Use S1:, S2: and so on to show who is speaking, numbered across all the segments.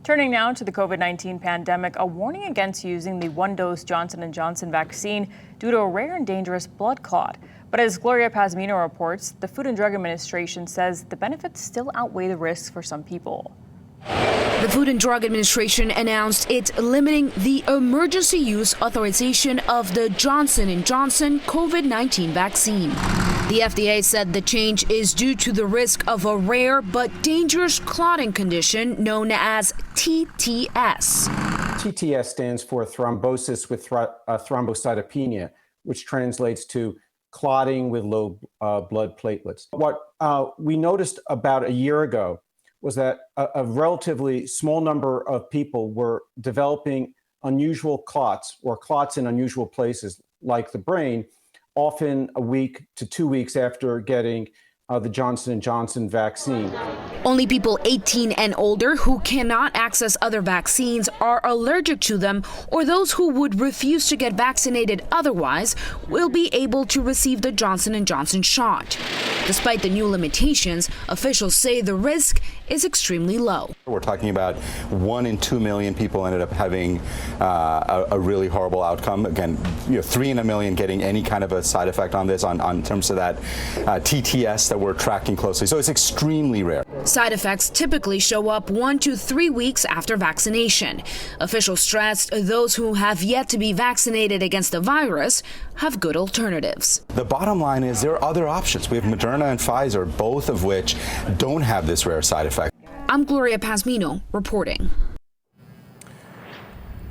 S1: Turning now to the COVID-19 pandemic, a warning against using the one-dose Johnson&Johnson vaccine due to a rare and dangerous blood clot. But as Gloria Pazmino reports, the Food and Drug Administration says the benefits still outweigh the risks for some people.
S2: The Food and Drug Administration announced it's limiting the emergency use authorization of the Johnson&Johnson COVID-19 vaccine. The FDA said the change is due to the risk of a rare but dangerous clotting condition known as TTS.
S3: TTS stands for thrombosis with thrombocytopenia, which translates to clotting with low blood platelets. What we noticed about a year ago was that a relatively small number of people were developing unusual clots or clots in unusual places like the brain, often a week to 2 weeks after getting the Johnson&Johnson vaccine.
S2: Only people 18 and older who cannot access other vaccines, are allergic to them, or those who would refuse to get vaccinated otherwise will be able to receive the Johnson&Johnson shot. Despite the new limitations, officials say the risk is extremely low.
S4: We're talking about 1 in 2 million people ended up having a really horrible outcome. Again, 3 in a million getting any kind of a side effect on this, on terms of that TTS that we're tracking closely. So it's extremely rare.
S2: Side effects typically show up 1 to 3 weeks after vaccination. Officials stressed those who have yet to be vaccinated against the virus have good alternatives.
S4: The bottom line is there are other options. We have Moderna and Pfizer, both of which don't have this rare side effect.
S2: I'm Gloria Pazmino reporting.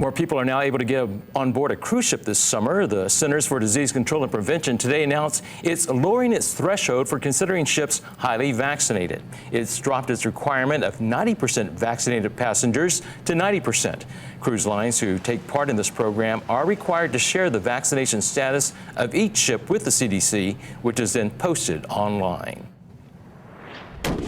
S5: More people are now able to get on board a cruise ship this summer. The Centers for Disease Control and Prevention today announced it's lowering its threshold for considering ships highly vaccinated. It's dropped its requirement of 90% vaccinated passengers to 90%. Cruise lines who take part in this program are required to share the vaccination status of each ship with the CDC, which is then posted online.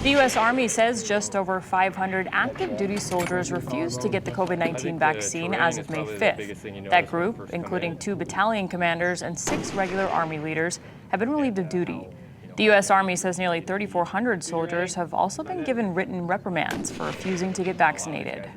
S1: The U.S. Army says just over 500 active duty soldiers refused to get the COVID-19 vaccine as of May 5th. That group, including 2 battalion commanders and 6 regular Army leaders, have been relieved of duty. The U.S. Army says nearly 3,400 soldiers have also been given written reprimands for refusing to get vaccinated.